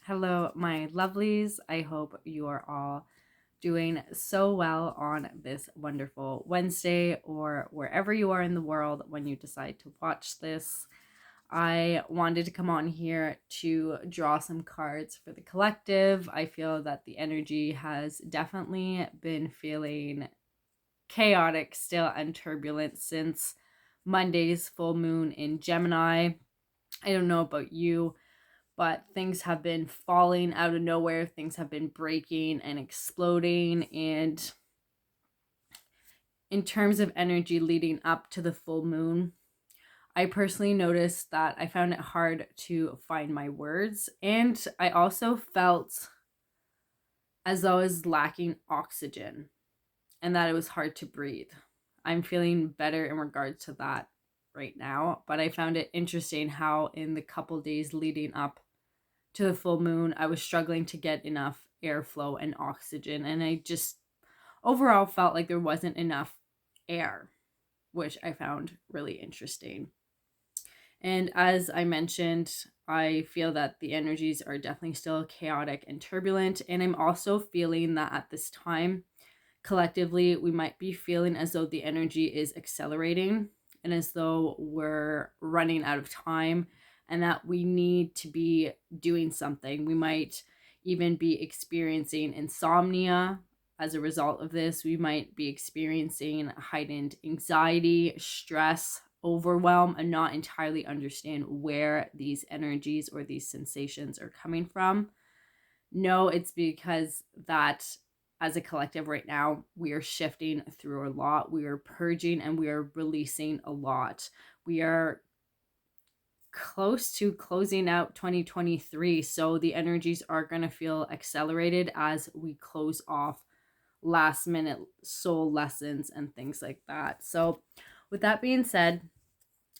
Hello, my lovelies. I hope you are all doing so well on this wonderful Wednesday or wherever you are in the world when you decide to watch this. I wanted to come on here to draw some cards for the collective. I feel that the energy has definitely been feeling chaotic still and turbulent since Monday's full moon in Gemini. I don't know about you, but things have been falling out of nowhere. Things have been breaking and exploding. And in terms of energy leading up to the full moon, I personally noticed that I found it hard to find my words. And I also felt as though I was lacking oxygen and that it was hard to breathe. I'm feeling better in regards to that right now, but I found it interesting how in the couple days leading up to the full moon, I was struggling to get enough airflow and oxygen. And I just overall felt like there wasn't enough air, which I found really interesting. And as I mentioned, I feel that the energies are definitely still chaotic and turbulent. And I'm also feeling that at this time, collectively, we might be feeling as though the energy is accelerating and as though we're running out of time and that we need to be doing something. We might even be experiencing insomnia as a result of this. We might be experiencing heightened anxiety, stress, overwhelm, and not entirely understand where these energies or these sensations are coming from. No, it's because that as a collective right now, we are shifting through a lot. We are purging and we are releasing a lot. We are close to closing out 2023. So the energies are going to feel accelerated as we close off last minute soul lessons and things like that. So with that being said,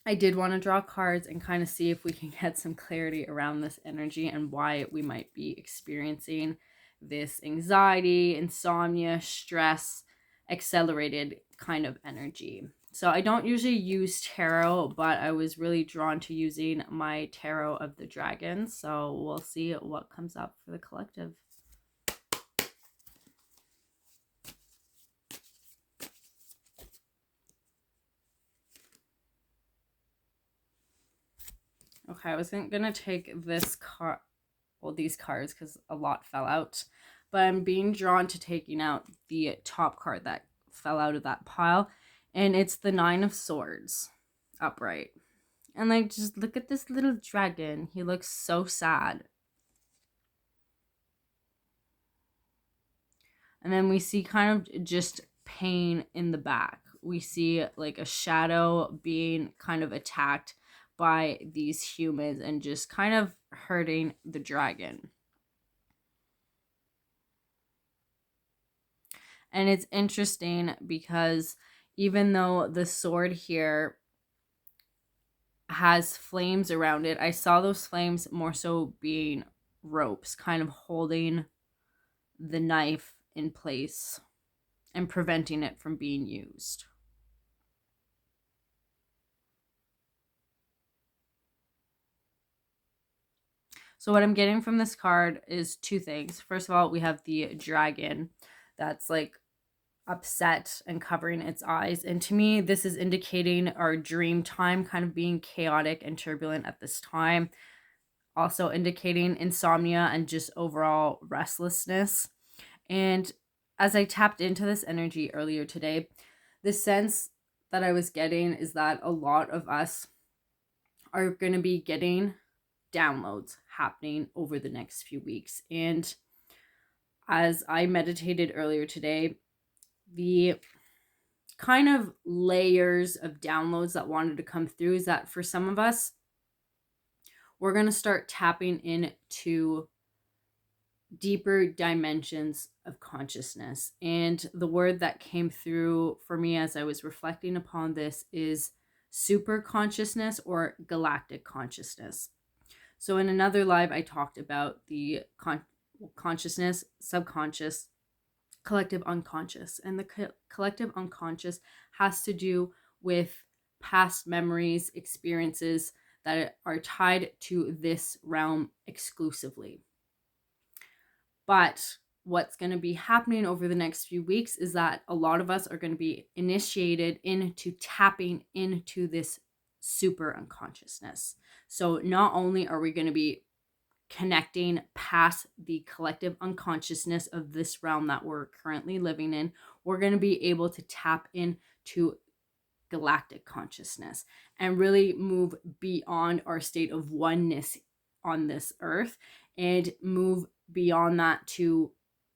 I did want to draw cards and kind of see if we can get some clarity around this energy and why we might be experiencing this anxiety, insomnia, stress, accelerated kind of energy. So I don't usually use tarot, but I was really drawn to using my tarot of the dragon. So we'll see what comes up for the collective. Okay, I wasn't gonna take this card, well, these cards, because a lot fell out, but I'm being drawn to taking out the top card that fell out of that pile, and it's the Nine of Swords upright. And like, just look at this little dragon. He looks so sad. And then we see kind of just pain in the back. We see like a shadow being kind of attacked by these humans and just kind of hurting the dragon. And it's interesting because even though the sword here has flames around it, I saw those flames more so being ropes, kind of holding the knife in place and preventing it from being used. So what I'm getting from this card is two things. First of all, we have the dragon that's like upset and covering its eyes. And to me, this is indicating our dream time kind of being chaotic and turbulent at this time. Also indicating insomnia and just overall restlessness. And as I tapped into this energy earlier today, the sense that I was getting is that a lot of us are going to be getting downloads happening over the next few weeks. And as I meditated earlier today, the kind of layers of downloads that wanted to come through is that for some of us, we're going to start tapping into deeper dimensions of consciousness. And the word that came through for me as I was reflecting upon this is super consciousness or galactic consciousness. So in another live, I talked about the consciousness, subconscious, collective unconscious. And the collective unconscious has to do with past memories, experiences that are tied to this realm exclusively. But what's going to be happening over the next few weeks is that a lot of us are going to be initiated into tapping into this super unconsciousness. So not only are we going to be connecting past the collective unconsciousness of this realm that we're currently living in, we're going to be able to tap into galactic consciousness and really move beyond our state of oneness on this earth and move beyond that to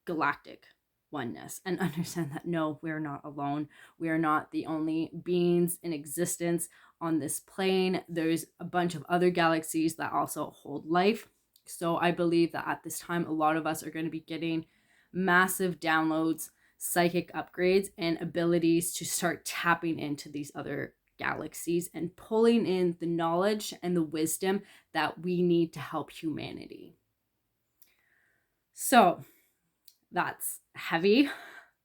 galactic oneness and understand that no, we're not alone. We are not the only beings in existence on this plane. There's a bunch of other galaxies that also hold life. So I believe that at this time, a lot of us are going to be getting massive downloads, psychic upgrades, and abilities to start tapping into these other galaxies and pulling in the knowledge and the wisdom that we need to help humanity. So that's heavy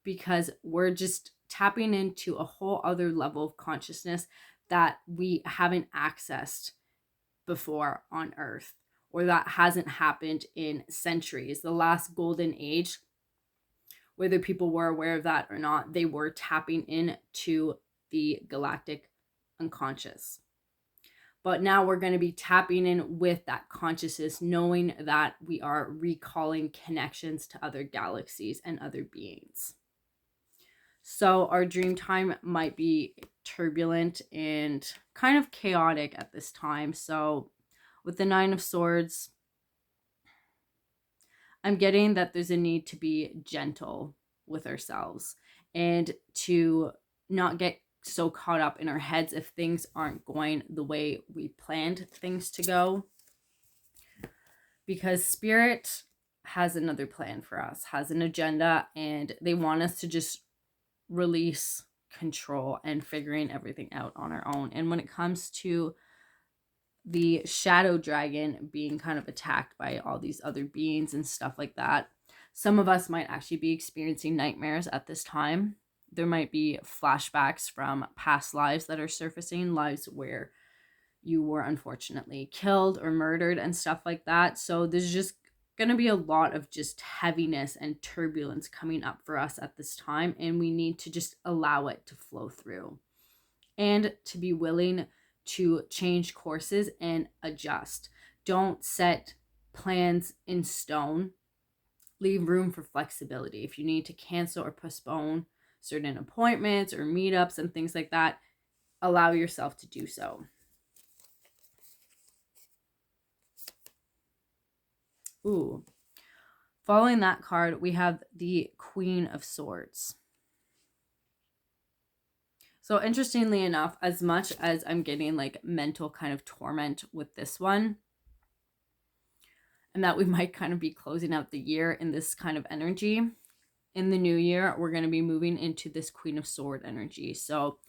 because we're just tapping into a whole other level of consciousness that we haven't accessed before on Earth, or that hasn't happened in centuries. The last golden age, whether people were aware of that or not, they were tapping into the galactic unconscious. But now we're going to be tapping in with that consciousness, knowing that we are recalling connections to other galaxies and other beings. So our dream time might be turbulent and kind of chaotic at this time. So with the Nine of Swords, I'm getting that there's a need to be gentle with ourselves and to not get so caught up in our heads if things aren't going the way we planned things to go. Because Spirit has another plan for us, has an agenda, and they want us to just release control and figuring everything out on our own. And when it comes to the shadow dragon being kind of attacked by all these other beings and stuff like that, some of us might actually be experiencing nightmares at this time. There might be flashbacks from past lives that are surfacing, lives where you were unfortunately killed or murdered and stuff like that. So there's just going to be a lot of just heaviness and turbulence coming up for us at this time, and we need to just allow it to flow through and to be willing to change courses and adjust. Don't set plans in stone. Leave room for flexibility. If you need to cancel or postpone certain appointments or meetups and things like that, allow yourself to do so. Ooh. Following that card, we have the Queen of Swords. So interestingly enough, as much as I'm getting like mental kind of torment with this one, and that we might kind of be closing out the year in this kind of energy, in the new year, we're going to be moving into this Queen of Sword energy. So,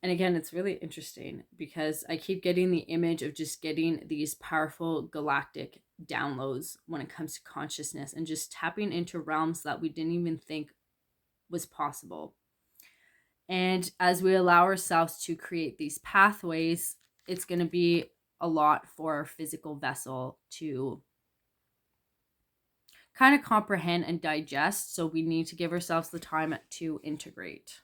and again, it's really interesting because I keep getting the image of just getting these powerful galactic downloads when it comes to consciousness and just tapping into realms that we didn't even think was possible. And as we allow ourselves to create these pathways, it's going to be a lot for our physical vessel to kind of comprehend and digest. So we need to give ourselves the time to integrate.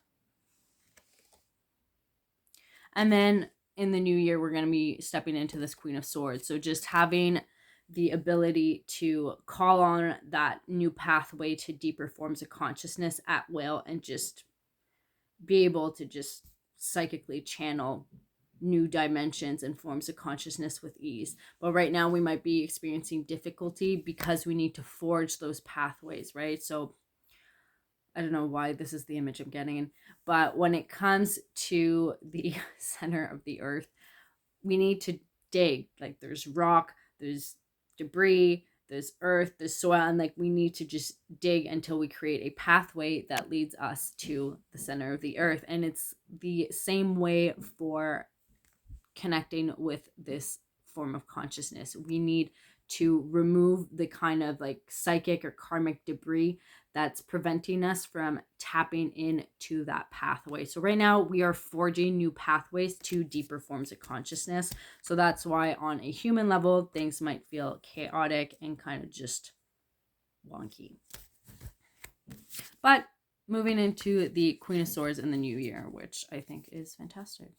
And then in the new year, we're going to be stepping into this Queen of Swords. So just having the ability to call on that new pathway to deeper forms of consciousness at will and just be able to just psychically channel new dimensions and forms of consciousness with ease. But right now we might be experiencing difficulty because we need to forge those pathways, right? So I don't know why this is the image I'm getting, but when it comes to the center of the earth, we need to dig. Like there's rock, there's debris, there's earth, there's soil, and like we need to just dig until we create a pathway that leads us to the center of the earth. And it's the same way for connecting with this form of consciousness. We need to remove the kind of like psychic or karmic debris that's preventing us from tapping into that pathway. So right now we are forging new pathways to deeper forms of consciousness. So that's why on a human level, things might feel chaotic and kind of just wonky. But moving into the Queen of Swords in the new year, which I think is fantastic.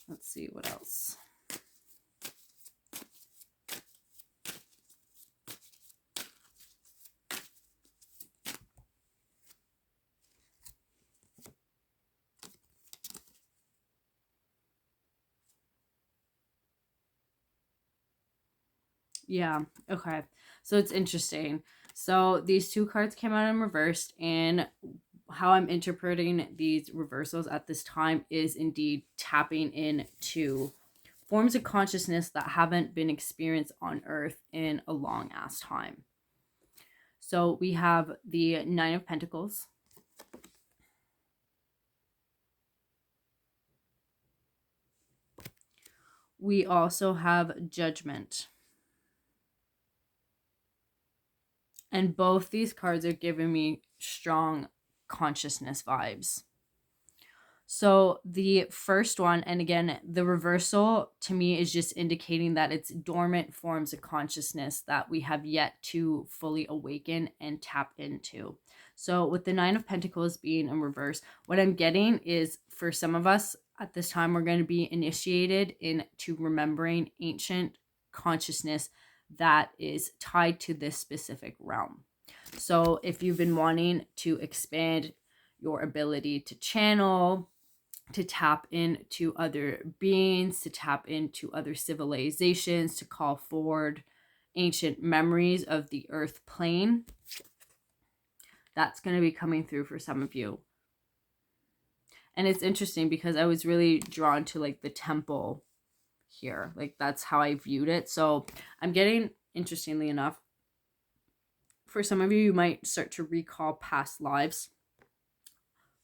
Let's see what else. Yeah, okay. So it's interesting. So these two cards came out in reversed, and how I'm interpreting these reversals at this time is indeed tapping into forms of consciousness that haven't been experienced on Earth in a long ass time. So we have the Nine of Pentacles. We also have Judgment. And both these cards are giving me strong consciousness vibes. So the first one, and again, the reversal to me is just indicating that it's dormant forms of consciousness that we have yet to fully awaken and tap into. So with the Nine of Pentacles being in reverse, what I'm getting is for some of us at this time, we're going to be initiated into remembering ancient consciousness that is tied to this specific realm. So if you've been wanting to expand your ability to channel, to tap into other beings, to tap into other civilizations, to call forward ancient memories of the earth plane, that's going to be coming through for some of you. And it's interesting because I was really drawn to like the temple here. Like that's how I viewed it. So I'm getting, interestingly enough, for some of you, you might start to recall past lives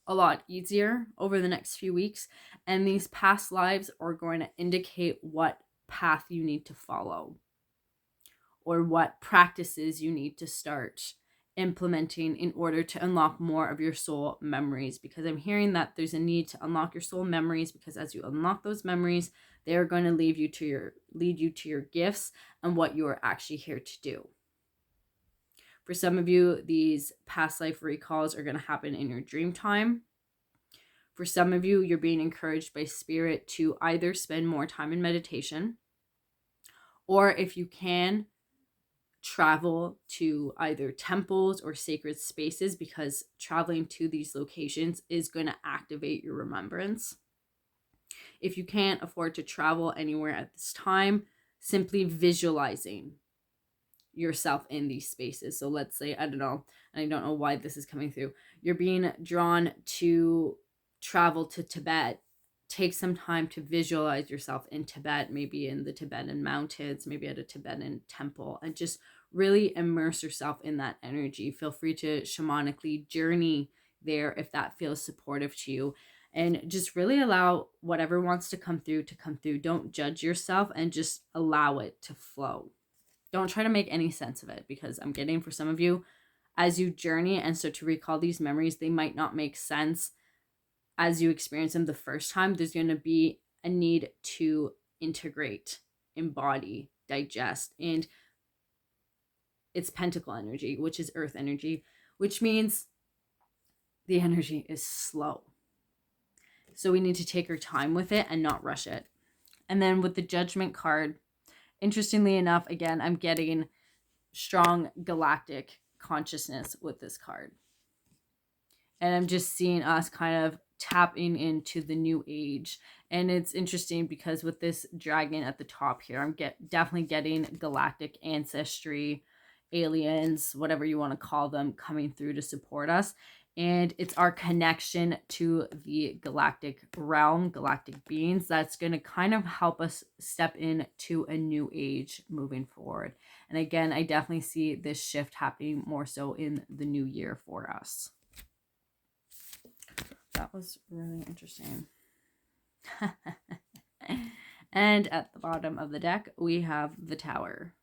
a lot easier over the next few weeks. And these past lives are going to indicate what path you need to follow or what practices you need to start implementing in order to unlock more of your soul memories, because I'm hearing that there's a need to unlock your soul memories, because as you unlock those memories, they're going to lead you to your gifts and what you are actually here to do. For some of you, these past life recalls are going to happen in your dream time. For some of you, you're being encouraged by spirit to either spend more time in meditation, or if you can, travel to either temples or sacred spaces, because traveling to these locations is going to activate your remembrance. If you can't afford to travel anywhere at this time, simply visualizing yourself in these spaces. So let's say, I don't know why this is coming through. You're being drawn to travel to Tibet. Take some time to visualize yourself in Tibet, maybe in the Tibetan mountains, maybe at a Tibetan temple, and just really immerse yourself in that energy. Feel free to shamanically journey there if that feels supportive to you. And just really allow whatever wants to come through to come through. Don't judge yourself and just allow it to flow. Don't try to make any sense of it, because I'm getting for some of you, as you journey and start to recall these memories, they might not make sense as you experience them the first time. There's going to be a need to integrate, embody, digest. And it's pentacle energy, which is earth energy, which means the energy is slow. So we need to take our time with it and not rush it. And then with the Judgment card, interestingly enough, again, I'm getting strong galactic consciousness with this card. And I'm just seeing us kind of tapping into the new age. And it's interesting because with this dragon at the top here, I'm definitely getting galactic ancestry, aliens, whatever you want to call them, coming through to support us. And it's our connection to the galactic realm, galactic beings, that's going to kind of help us step into a new age moving forward. And again, I definitely see this shift happening more so in the new year for us. That was really interesting. And at the bottom of the deck, we have the Tower.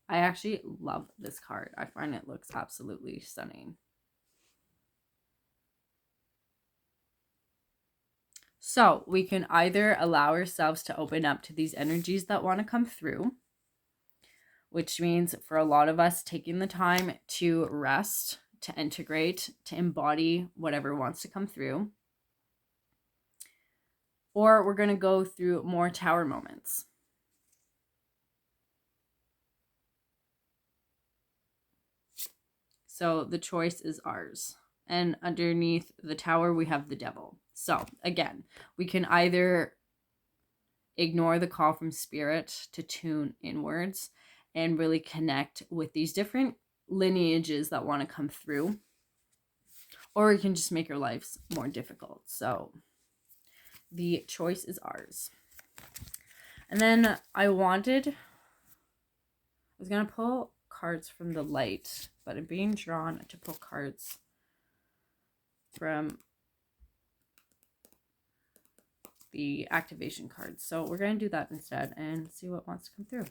I actually love this card. I find it looks absolutely stunning. So we can either allow ourselves to open up to these energies that want to come through, which means for a lot of us taking the time to rest, to integrate, to embody whatever wants to come through. Or we're going to go through more tower moments. So the choice is ours. And underneath the tower, we have the devil. So again, we can either ignore the call from spirit to tune inwards and really connect with these different lineages that want to come through, or we can just make our lives more difficult. So the choice is ours. And then I was going to pull cards from the light, but I'm being drawn to pull cards from the activation cards. So we're going to do that instead and see what wants to come through.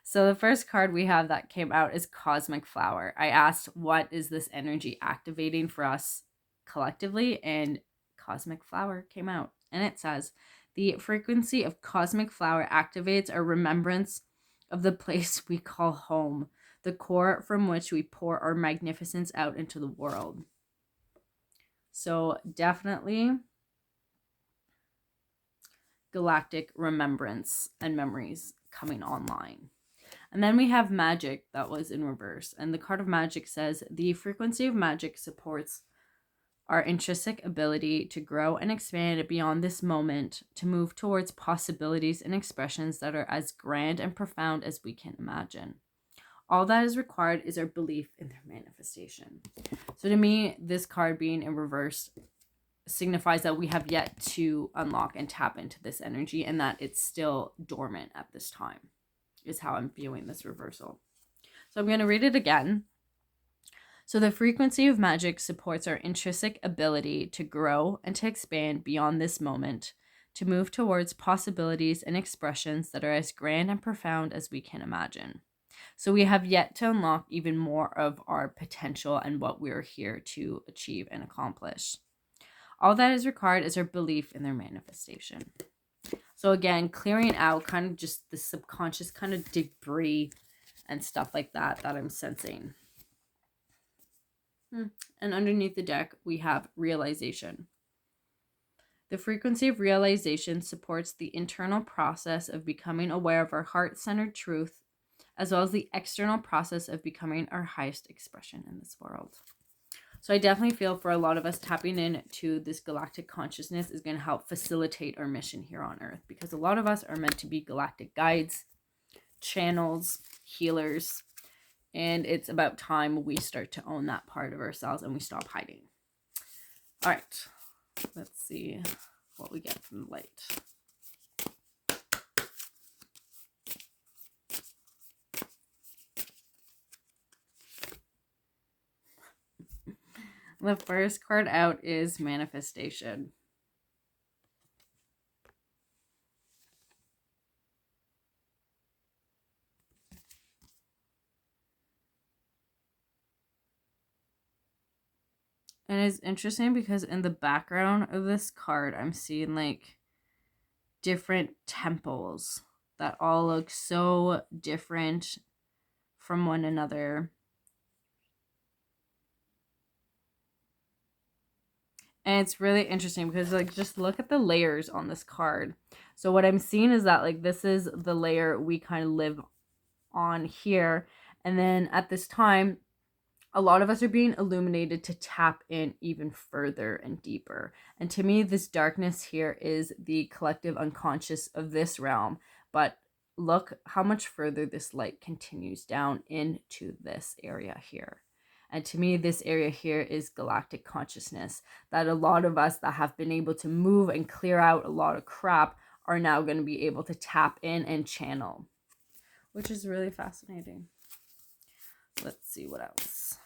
So the first card we have that came out is Cosmic Flower. I asked, what is this energy activating for us collectively? And Cosmic Flower came out. And it says, the frequency of Cosmic Flower activates our remembrance of the place we call home, the core from which we pour our magnificence out into the world. So definitely galactic remembrance and memories coming online. And then we have Magic that was in reverse. And the card of Magic says, the frequency of magic supports our intrinsic ability to grow and expand beyond this moment, to move towards possibilities and expressions that are as grand and profound as we can imagine. All that is required is our belief in their manifestation. So to me, this card being in reverse signifies that we have yet to unlock and tap into this energy, and that it's still dormant at this time, is how I'm viewing this reversal. So I'm going to read it again. So the frequency of magic supports our intrinsic ability to grow and to expand beyond this moment, to move towards possibilities and expressions that are as grand and profound as we can imagine. So we have yet to unlock even more of our potential and what we're here to achieve and accomplish. All that is required is our belief in their manifestation. So again, clearing out kind of just the subconscious kind of debris and stuff like that I'm sensing. And underneath the deck, we have realization. The frequency of realization supports the internal process of becoming aware of our heart-centered truth, as well as the external process of becoming our highest expression in this world. So I definitely feel for a lot of us, tapping into this galactic consciousness is going to help facilitate our mission here on Earth, because a lot of us are meant to be galactic guides, channels, healers, and it's about time we start to own that part of ourselves and we stop hiding. All right, let's see what we get from the light. The first card out is Manifestation. And it's interesting because in the background of this card, I'm seeing like different temples that all look so different from one another. And it's really interesting because like just look at the layers on this card. So what I'm seeing is that like this is the layer we kind of live on here. And then at this time, a lot of us are being illuminated to tap in even further and deeper. And to me, this darkness here is the collective unconscious of this realm. But look how much further this light continues down into this area here. And to me, this area here is galactic consciousness, that a lot of us that have been able to move and clear out a lot of crap are now going to be able to tap in and channel, which is really fascinating. Let's see what else.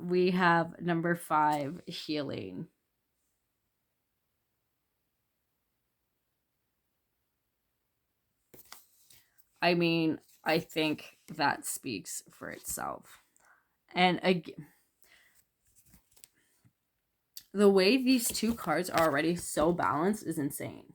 we have number 5, healing. I mean, I think that speaks for itself. And again, the way these two cards are already so balanced is insane.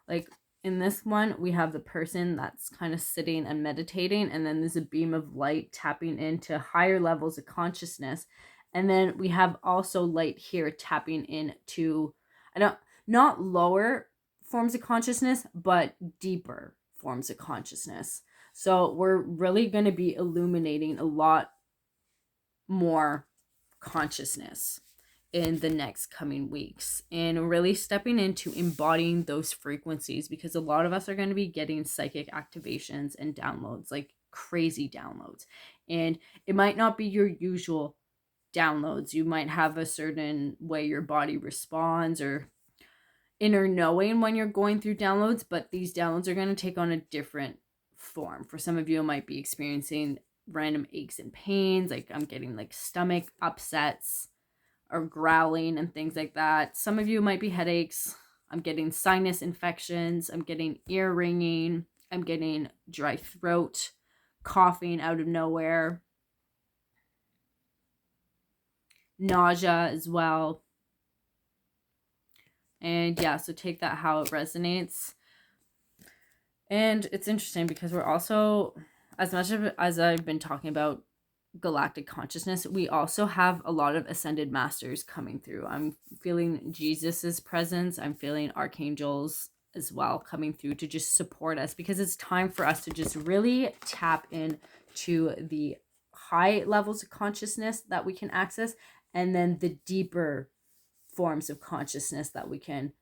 Like in this one, we have the person that's kind of sitting and meditating, and then there's a beam of light tapping into higher levels of consciousness. And then we have also light here tapping into, not lower forms of consciousness, but deeper forms of consciousness. So we're really going to be illuminating a lot more consciousness in the next coming weeks and really stepping into embodying those frequencies, because a lot of us are going to be getting psychic activations and downloads, like crazy downloads. And it might not be your usual downloads. You might have a certain way your body responds or inner knowing when you're going through downloads, but these downloads are going to take on a different form. For some of you, it might be experiencing random aches and pains, like I'm getting like stomach upsets or growling and things like that. Some of you might be headaches. I'm getting sinus infections. I'm getting ear ringing. I'm getting dry throat, coughing out of nowhere, nausea as well. And yeah, so take that how it resonates. And it's interesting because we're also, as much as I've been talking about galactic consciousness, we also have a lot of ascended masters coming through. I'm feeling Jesus's presence. I'm feeling archangels as well coming through to just support us, because it's time for us to just really tap in to the high levels of consciousness that we can access, and then the deeper forms of consciousness that we can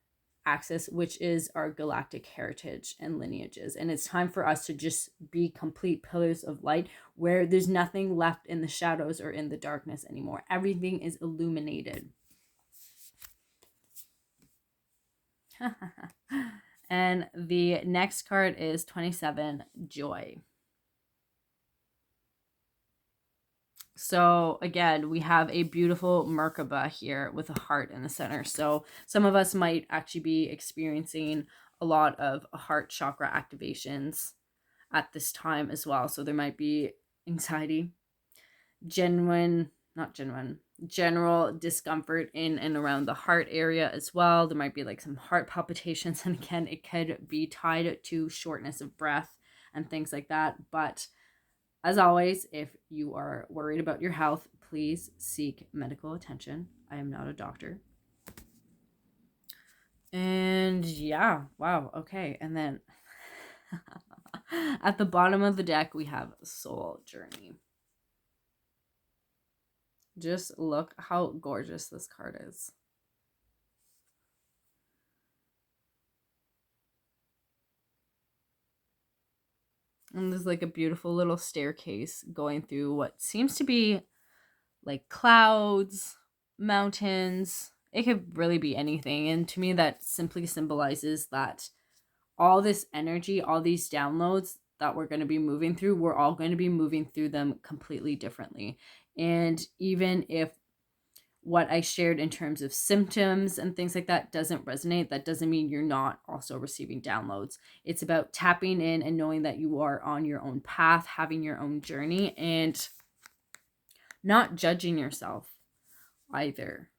access, which is our galactic heritage and lineages. And it's time for us to just be complete pillars of light, where there's nothing left in the shadows or in the darkness anymore. Everything is illuminated. And the next card is 27, joy. So again, we have a beautiful Merkaba here with a heart in the center. So some of us might actually be experiencing a lot of heart chakra activations at this time as well. So there might be anxiety, general discomfort in and around the heart area as well. There might be like some heart palpitations. And again, it could be tied to shortness of breath and things like that. But as always, if you are worried about your health, please seek medical attention. I am not a doctor. And yeah, wow, okay. And then at the bottom of the deck, we have Soul Journey. Just look how gorgeous this card is. And there's like a beautiful little staircase going through what seems to be like clouds, mountains. It could really be anything. And to me, that simply symbolizes that all this energy, all these downloads that we're going to be moving through, we're all going to be moving through them completely differently. And even if what I shared in terms of symptoms and things like that doesn't resonate, that doesn't mean you're not also receiving downloads. It's about tapping in and knowing that you are on your own path, having your own journey, and not judging yourself either,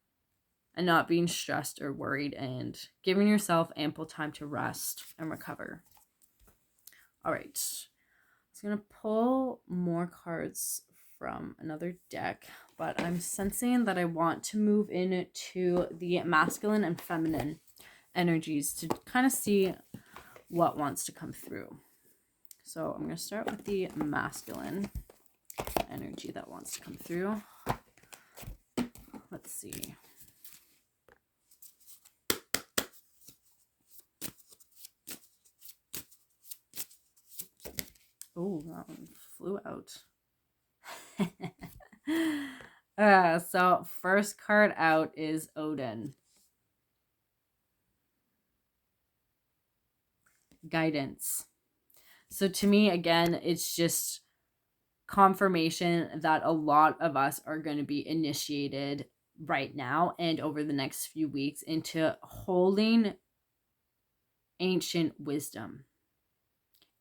and not being stressed or worried, and giving yourself ample time to rest and recover. All right. I'm going to pull more cards from another deck, but I'm sensing that I want to move into the masculine and feminine energies to kind of see what wants to come through. So I'm going to start with the masculine energy that wants to come through. Let's see. Oh, that one flew out. So first card out is Odin. Guidance. So to me, again, it's just confirmation that a lot of us are going to be initiated right now and over the next few weeks into holding ancient wisdom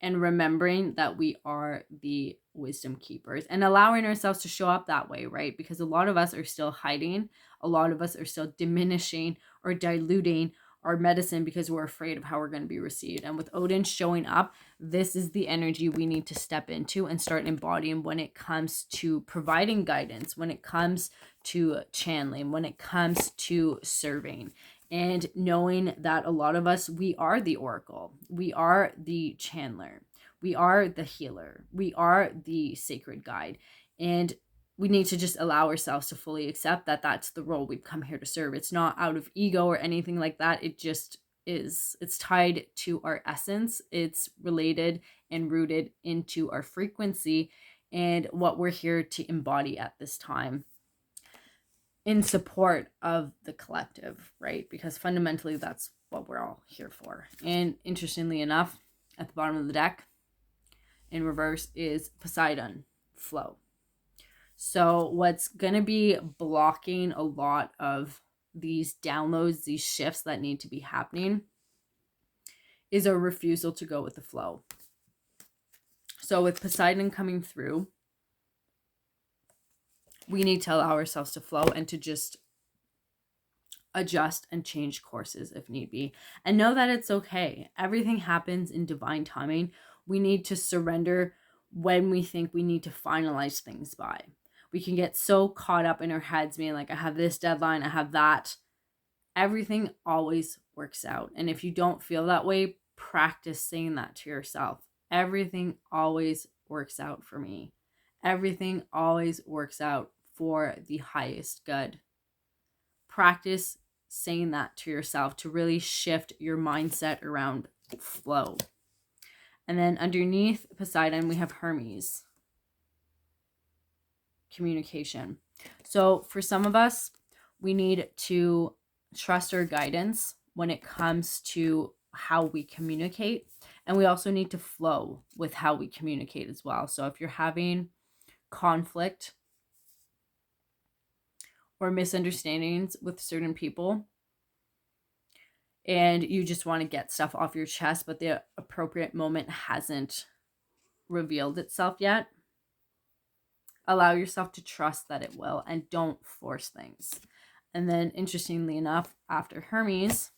and remembering that we are the wisdom keepers and allowing ourselves to show up that way, right? Because a lot of us are still hiding. A lot of us are still diminishing or diluting our medicine because we're afraid of how we're going to be received. And with Odin showing up, this is the energy we need to step into and start embodying when it comes to providing guidance, when it comes to channeling, when it comes to serving. And knowing that a lot of us, we are the oracle, we are the channeler, we are the healer, we are the sacred guide. And we need to just allow ourselves to fully accept that that's the role we've come here to serve. It's not out of ego or anything like that. It just is. It's tied to our essence. It's related and rooted into our frequency and what we're here to embody at this time, in support of the collective, right? Because fundamentally, that's what we're all here for. And interestingly enough, at the bottom of the deck, in reverse, is Poseidon, flow. So what's going to be blocking a lot of these downloads, these shifts that need to be happening, is a refusal to go with the flow. So with Poseidon coming through, we need to allow ourselves to flow and to just adjust and change courses if need be. And know that it's okay. Everything happens in divine timing. We need to surrender when we think we need to finalize things by. We can get so caught up in our heads being like, I have this deadline, I have that. Everything always works out. And if you don't feel that way, practice saying that to yourself. Everything always works out for me. Everything always works out for the highest good. Practice saying that to yourself to really shift your mindset around flow. And then underneath Poseidon, we have Hermes. Communication. So for some of us, we need to trust our guidance when it comes to how we communicate. And we also need to flow with how we communicate as well. So if you're having conflict or misunderstandings with certain people and you just want to get stuff off your chest, but the appropriate moment hasn't revealed itself yet, allow yourself to trust that it will and don't force things. And then interestingly enough, after Hermes,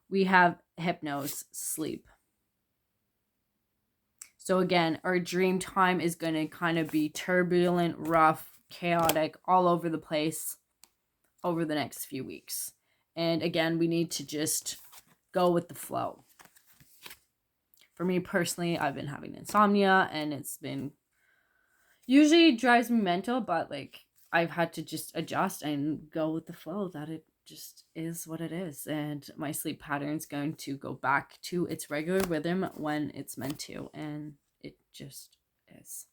we have Hypnos, sleep. So again, our dream time is going to kind of be turbulent, rough, chaotic, all over the place over the next few weeks. And again, we need to just go with the flow. For me personally, I've been having insomnia and it's been usually drives me mental, but like I've had to just adjust and go with the flow that it just is what it is. And my sleep pattern is going to go back to its regular rhythm when it's meant to. And it just is.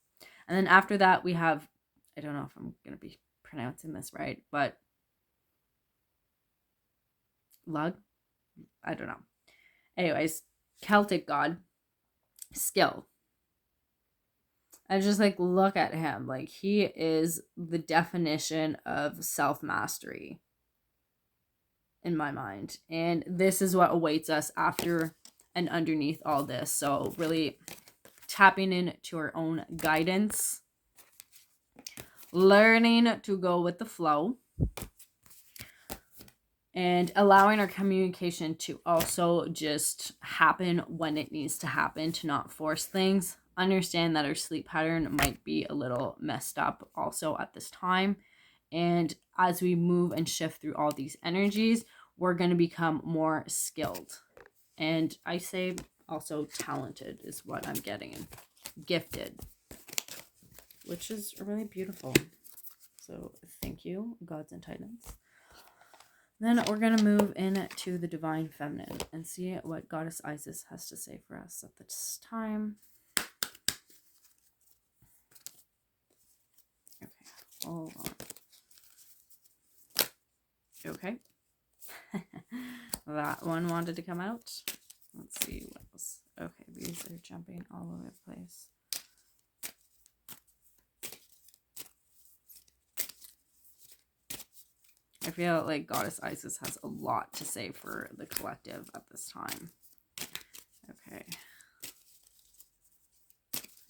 And then after that, we have, I don't know if I'm going to be pronouncing this right, but Lug? I don't know. Anyways, Celtic god, skill. I just like look at him. Like he is the definition of self-mastery in my mind. And this is what awaits us after and underneath all this. So really tapping into our own guidance, learning to go with the flow, and allowing our communication to also just happen when it needs to happen, to not force things. Understand that our sleep pattern might be a little messed up also at this time. And as we move and shift through all these energies, we're going to become more skilled. And I say also talented is what I'm getting. Gifted. Which is really beautiful. So thank you, gods and titans. Then we're going to move into the divine feminine and see what Goddess Isis has to say for us at this time. Okay, hold on. Okay. That one wanted to come out. Let's see what else. Okay, these are jumping all over the place. I feel like Goddess Isis has a lot to say for the collective at this time. Okay.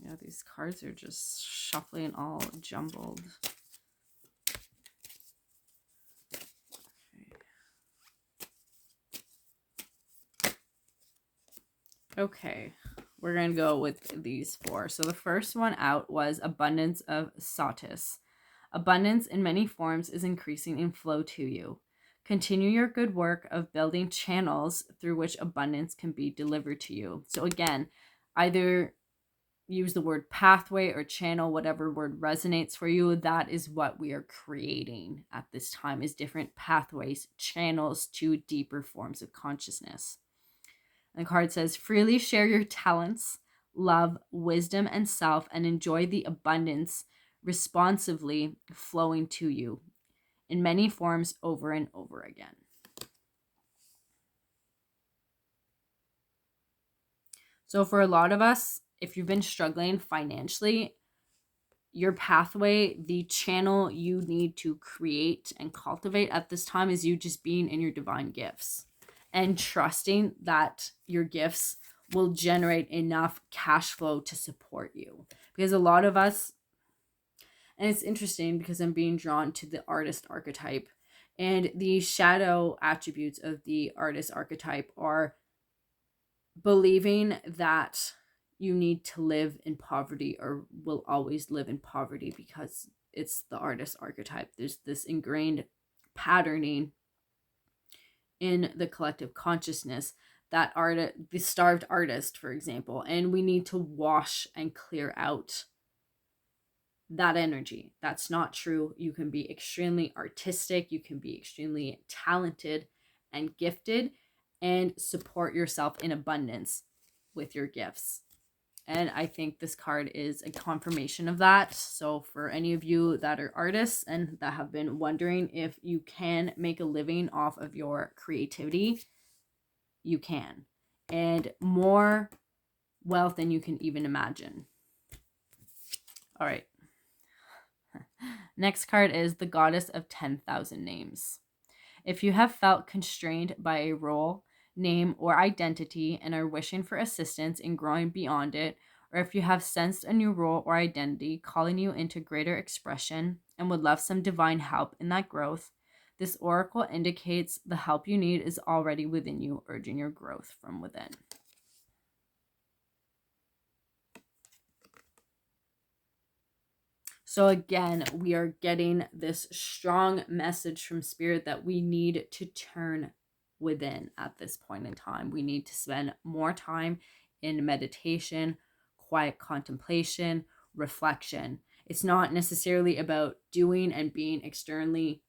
Yeah, these cards are just shuffling all jumbled. Okay, we're going to go with these four. So the first one out was Abundance of Satis. Abundance in many forms is increasing in flow to you. Continue your good work of building channels through which abundance can be delivered to you. So again, either use the word pathway or channel, whatever word resonates for you. That is what we are creating at this time, is different pathways, channels to deeper forms of consciousness. And the card says, freely share your talents, love, wisdom, and self, and enjoy the abundance responsively flowing to you in many forms over and over again. So for a lot of us, if you've been struggling financially, your pathway, the channel you need to create and cultivate at this time is you just being in your divine gifts and trusting that your gifts will generate enough cash flow to support you. Because a lot of us, and it's interesting because I'm being drawn to the artist archetype, and the shadow attributes of the artist archetype are believing that you need to live in poverty or will always live in poverty because it's the artist archetype. There's this ingrained patterning in the collective consciousness that the starved artist, for example, and we need to wash and clear out that energy. That's not true. You can be extremely artistic, you can be extremely talented and gifted, and support yourself in abundance with your gifts. And I think this card is a confirmation of that. So for any of you that are artists and that have been wondering if you can make a living off of your creativity, you can. And more wealth than you can even imagine. All right. Next card is the Goddess of 10,000 Names. If you have felt constrained by a role, name, or identity and are wishing for assistance in growing beyond it, or if you have sensed a new role or identity calling you into greater expression and would love some divine help in that growth, this oracle indicates the help you need is already within you, urging your growth from within. So again, we are getting this strong message from Spirit that we need to turn within at this point in time. We need to spend more time in meditation, quiet contemplation, reflection. It's not necessarily about doing and being externally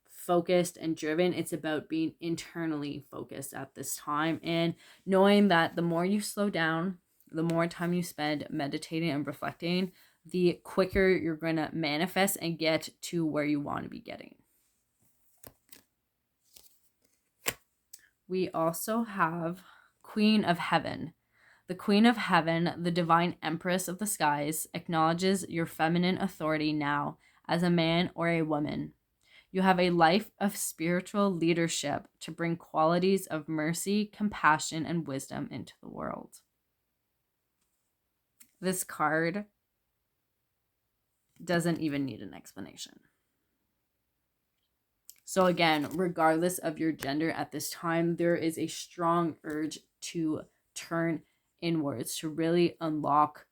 focused and driven. It's about being internally focused at this time and knowing that the more you slow down, the more time you spend meditating and reflecting, the quicker you're going to manifest and get to where you want to be getting. We also have Queen of Heaven. The Queen of Heaven, the divine empress of the skies, acknowledges your feminine authority now as a man or a woman. You have a life of spiritual leadership to bring qualities of mercy, compassion, and wisdom into the world. This card doesn't even need an explanation. So again, regardless of your gender at this time, there is a strong urge to turn inwards, to really unlock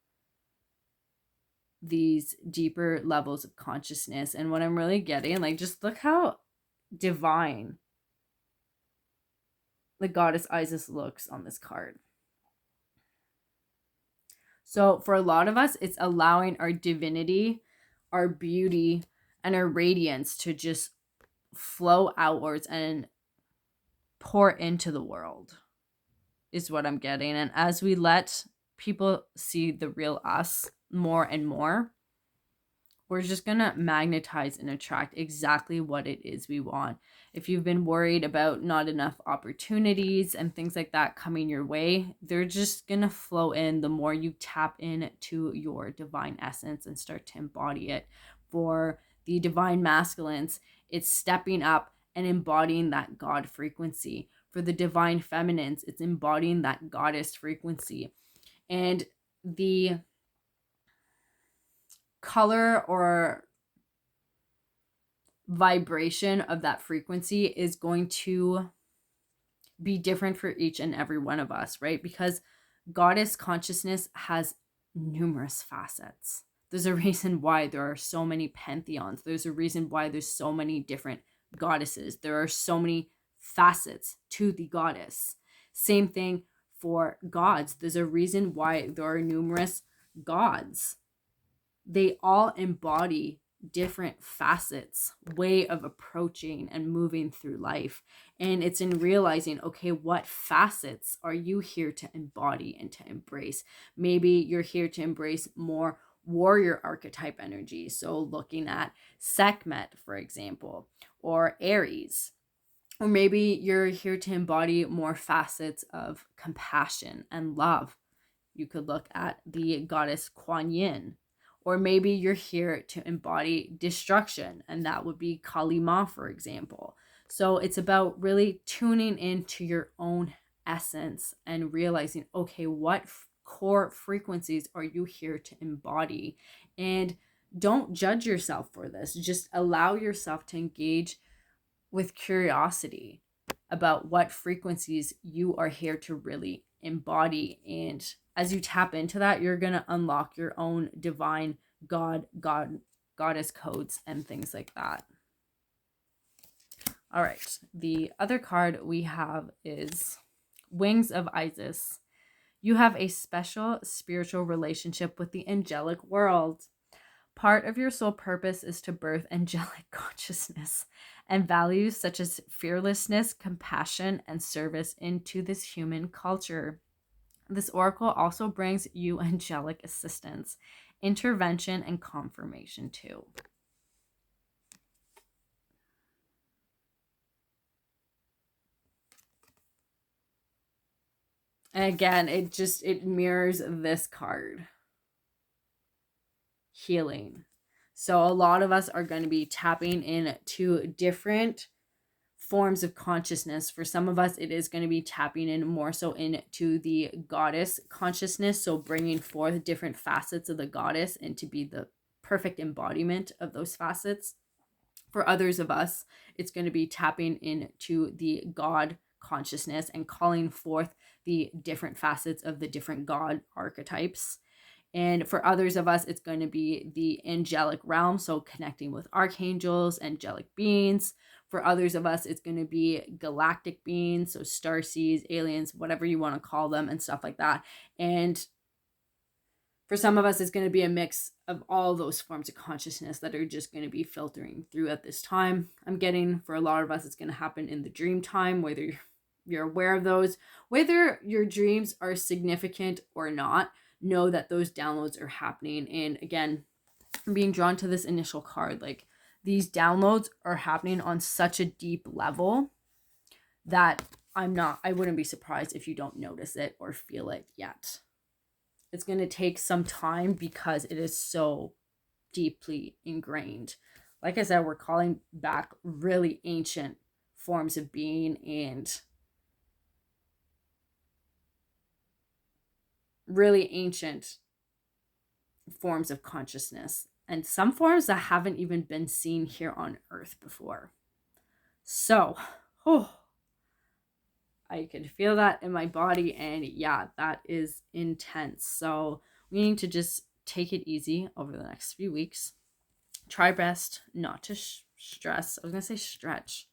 these deeper levels of consciousness. And what I'm really getting, like, just look how divine the Goddess Isis looks on this card. So for a lot of us, it's allowing our divinity, our beauty, and our radiance to just flow outwards and pour into the world is what I'm getting. And as we let people see the real us more and more, we're just going to magnetize and attract exactly what it is we want. If you've been worried about not enough opportunities and things like that coming your way, they're just going to flow in the more you tap into your divine essence and start to embody it. For the divine masculines, it's stepping up and embodying that God frequency. For the divine feminines, it's embodying that goddess frequency. And the color or vibration of that frequency is going to be different for each and every one of us, right? Because goddess consciousness has numerous facets. There's a reason why there are so many pantheons. There's a reason why there's so many different goddesses. There are so many facets to the goddess. Same thing for gods. There's a reason why there are numerous gods. They all embody different facets, way of approaching and moving through life. And it's in realizing, okay, what facets are you here to embody and to embrace? Maybe you're here to embrace more warrior archetype energy. So looking at Sekhmet, for example, or Aries. Or maybe you're here to embody more facets of compassion and love. You could look at the goddess Kuan Yin. Or maybe you're here to embody destruction, and that would be Kali Ma, for example. So it's about really tuning into your own essence and realizing, okay, what core frequencies are you here to embody? And don't judge yourself for this. Just allow yourself to engage with curiosity about what frequencies you are here to really embody. And as you tap into that, you're going to unlock your own divine goddess codes and things like that. All right. The other card we have is Wings of Isis. You have a special spiritual relationship with the angelic world. Part of your soul purpose is to birth angelic consciousness and values such as fearlessness, compassion, and service into this human culture. This oracle also brings you angelic assistance, intervention, and confirmation too. And again, it mirrors this card. Healing. So a lot of us are going to be tapping into different forms of consciousness. For some of us, it is going to be tapping in more so into the goddess consciousness. So bringing forth different facets of the goddess and to be the perfect embodiment of those facets. For others of us, it's going to be tapping into the God consciousness and calling forth the different facets of the different God archetypes. And for others of us, it's going to be the angelic realm, so connecting with archangels, angelic beings. For others of us, it's going to be galactic beings, so starseeds, aliens, whatever you want to call them, and stuff like that. And for some of us, it's going to be a mix of all those forms of consciousness that are just going to be filtering through at this time. I'm getting, for a lot of us, it's going to happen in the dream time, whether you're aware of those, whether your dreams are significant or not. Know that those downloads are happening. And again, I'm being drawn to this initial card. Like, these downloads are happening on such a deep level that I wouldn't be surprised if you don't notice it or feel it yet. It's going to take some time because it is so deeply ingrained. Like I said, we're calling back really ancient forms of being and really ancient forms of consciousness, and some forms that haven't even been seen here on Earth before. So, I can feel that in my body, and yeah, that is intense. So we need to just take it easy over the next few weeks. Try best not to stress. I was going to say stretch.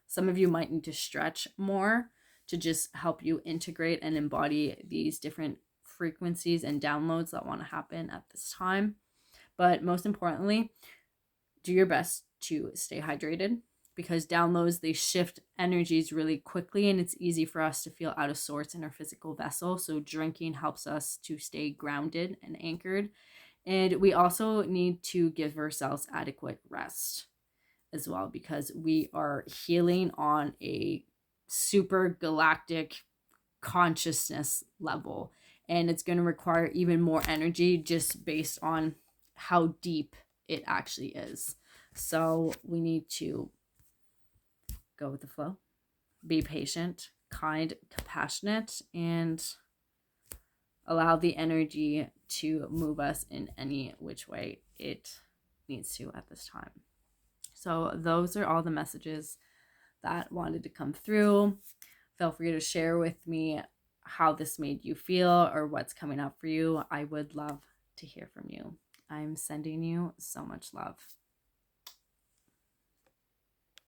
Some of you might need to stretch more to just help you integrate and embody these different frequencies and downloads that want to happen at this time. But most importantly, do your best to stay hydrated, because downloads, they shift energies really quickly, and it's easy for us to feel out of sorts in our physical vessel. So drinking helps us to stay grounded and anchored. And we also need to give ourselves adequate rest as well, because we are healing on a super galactic consciousness level. And it's going to require even more energy just based on how deep it actually is. So we need to go with the flow, be patient, kind, compassionate, and allow the energy to move us in any which way it needs to at this time. So those are all the messages that wanted to come through. Feel free to share with me how this made you feel or what's coming up for you. I would love to hear from you. I'm sending you so much love.